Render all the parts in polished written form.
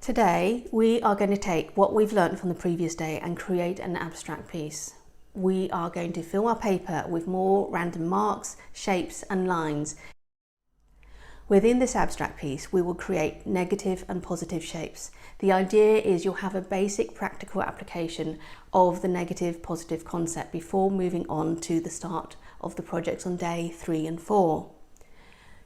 Today we are going to take what we've learned from the previous day and create an abstract piece. We are going to fill our paper with more random marks, shapes and lines. Within this abstract piece we will create negative and positive shapes. The idea is you'll have a basic practical application of the negative positive concept before moving on to the start of the projects on day 3 and 4.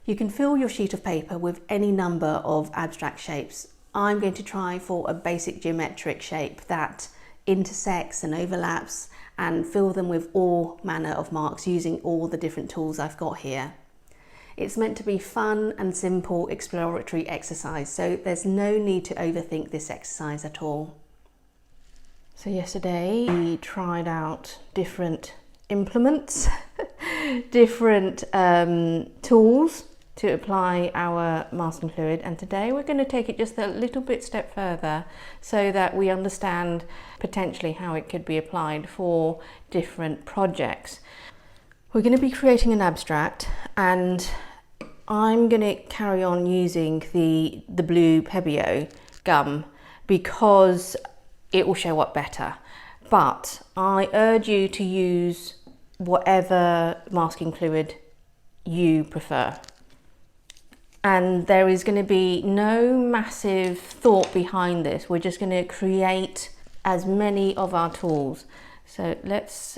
You can fill your sheet of paper with any number of abstract shapes. I'm going to try for a basic geometric shape that intersects and overlaps, and fill them with all manner of marks using all the different tools I've got here. It's meant to be fun and simple exploratory exercise, so there's no need to overthink this exercise at all. So yesterday we tried out different implements, different tools to apply our masking fluid, and today we're going to take it just a little bit step further so that we understand potentially how it could be applied for different projects. We're going to be creating an abstract, and I'm going to carry on using the blue Pebeo gum because it will show up better, but I urge you to use whatever masking fluid you prefer. And there is going to be no massive thought behind this. We're just going to create as many of our tools. So let's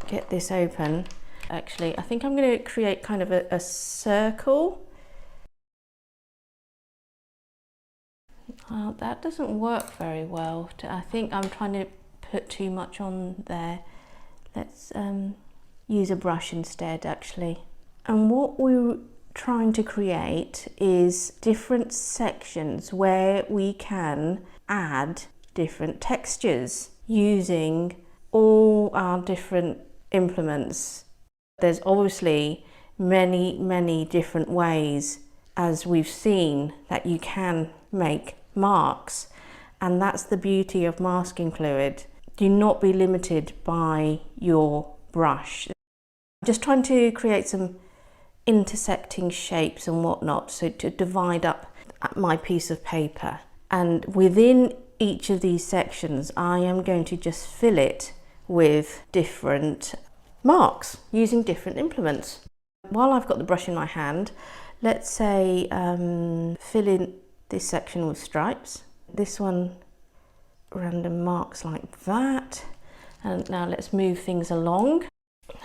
get this open. Actually, I think I'm going to create kind of a circle. That doesn't work very well. I think I'm trying to put too much on there. Let's use a brush instead, actually. And what we're trying to create is different sections where we can add different textures using all our different implements. There's obviously many different ways, as we've seen, that you can make marks, and that's the beauty of masking fluid. Do not be limited by your brush. I'm just trying to create some intersecting shapes and whatnot, so to divide up my piece of paper, and within each of these sections I am going to just fill it with different marks using different implements. While I've got the brush in my hand, let's say fill in this section with stripes, this one random marks like that, and now let's move things along.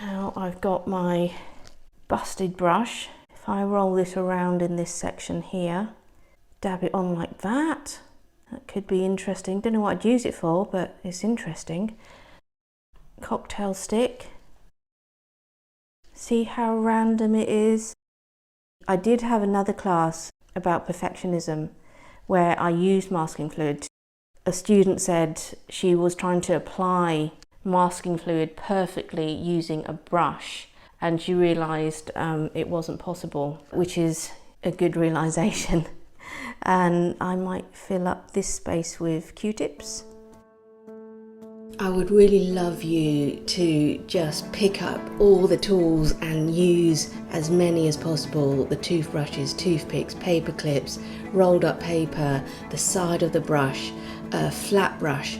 Now I've got my busted brush. If I roll this around in this section here, dab it on like that, that could be interesting. Don't know what I'd use it for, but it's interesting. Cocktail stick. See how random it is? I did have another class about perfectionism where I used masking fluid. A student said she was trying to apply masking fluid perfectly using a brush, and she realised it wasn't possible, which is a good realisation. And I might fill up this space with Q-tips. I would really love you to just pick up all the tools and use as many as possible: the toothbrushes, toothpicks, paper clips, rolled up paper, the side of the brush, a flat brush.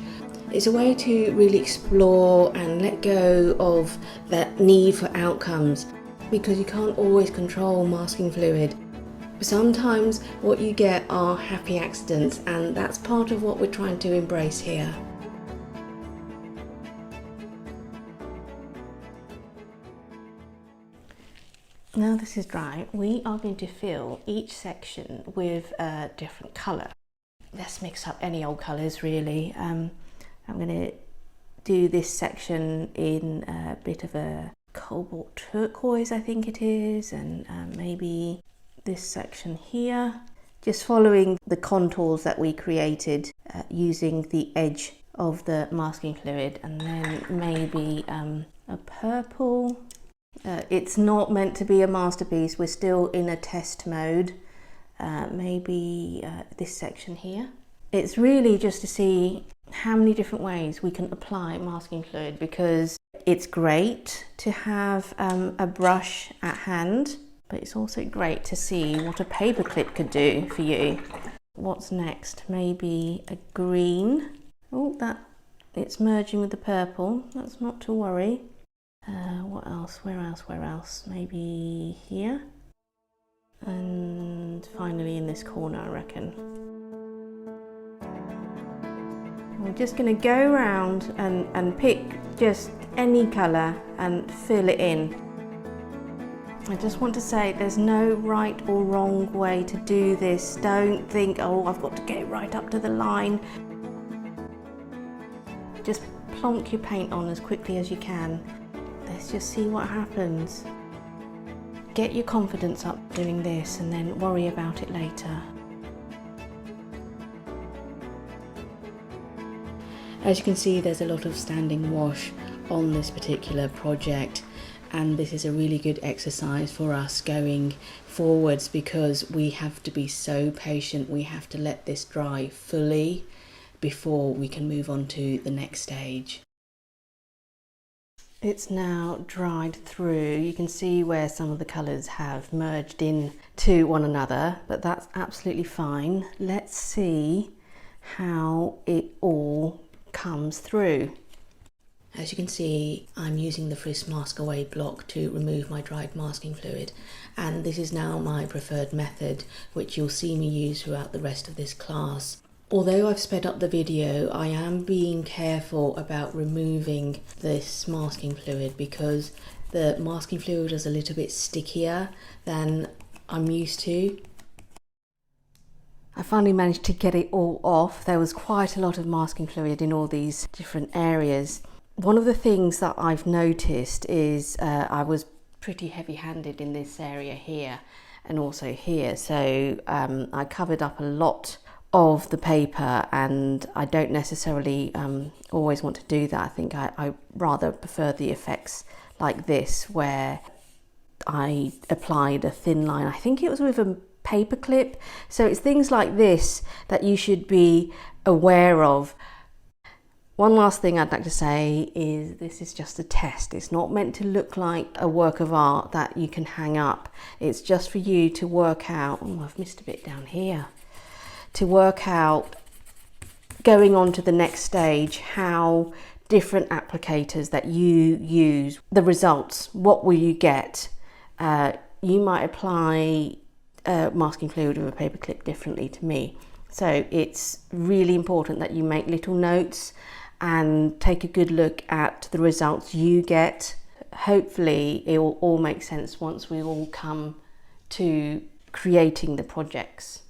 It's a way to really explore and let go of that need for outcomes, because you can't always control masking fluid. Sometimes what you get are happy accidents, and that's part of what we're trying to embrace here. Now this is dry, we are going to fill each section with a different colour. Let's mix up any old colours really. I'm going to do this section in a bit of a cobalt turquoise, I think it is, and maybe this section here, just following the contours that we created using the edge of the masking fluid, and then maybe a purple. It's not meant to be a masterpiece, we're still in a test mode. Maybe this section here. It's really just to see how many different ways we can apply masking fluid, because it's great to have a brush at hand, but it's also great to see what a paperclip could do for you. What's next? Maybe a green. Oh, it's merging with the purple. That's not to worry. What else? Where else? Maybe here. And finally in this corner, I reckon. We're just going to go around and pick just any colour and fill it in. I just want to say there's no right or wrong way to do this. Don't think, oh, I've got to get it right up to the line. Just plonk your paint on as quickly as you can. Let's just see what happens. Get your confidence up doing this and then worry about it later. As you can see, there's a lot of standing wash on this particular project, and this is a really good exercise for us going forwards because we have to be so patient. We have to let this dry fully before we can move on to the next stage. It's now dried through. You can see where some of the colours have merged in to one another, but that's absolutely fine. Let's see how it all comes through. As you can see, I'm using the Frisk Mask Away block to remove my dried masking fluid, and this is now my preferred method, which you'll see me use throughout the rest of this class. Although I've sped up the video, I am being careful about removing this masking fluid because the masking fluid is a little bit stickier than I'm used to. I finally managed to get it all off. There was quite a lot of masking fluid in all these different areas. One of the things that I've noticed is I was pretty heavy-handed in this area here and also here, so I covered up a lot of the paper, and I don't necessarily always want to do that. I think I rather prefer the effects like this where I applied a thin line. I think it was with a paper clip. So it's things like this that you should be aware of. One last thing I'd like to say is this is just a test. It's not meant to look like a work of art that you can hang up. It's just for you to work out, oh, I've missed a bit down here, to work out going on to the next stage how different applicators that you use, the results, what will you get? You might apply masking fluid with a paper clip differently to me. So it's really important that you make little notes and take a good look at the results you get. Hopefully it will all make sense once we all come to creating the projects.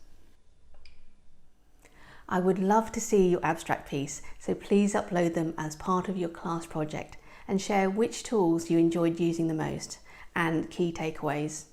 I would love to see your abstract piece, so please upload them as part of your class project and share which tools you enjoyed using the most and key takeaways.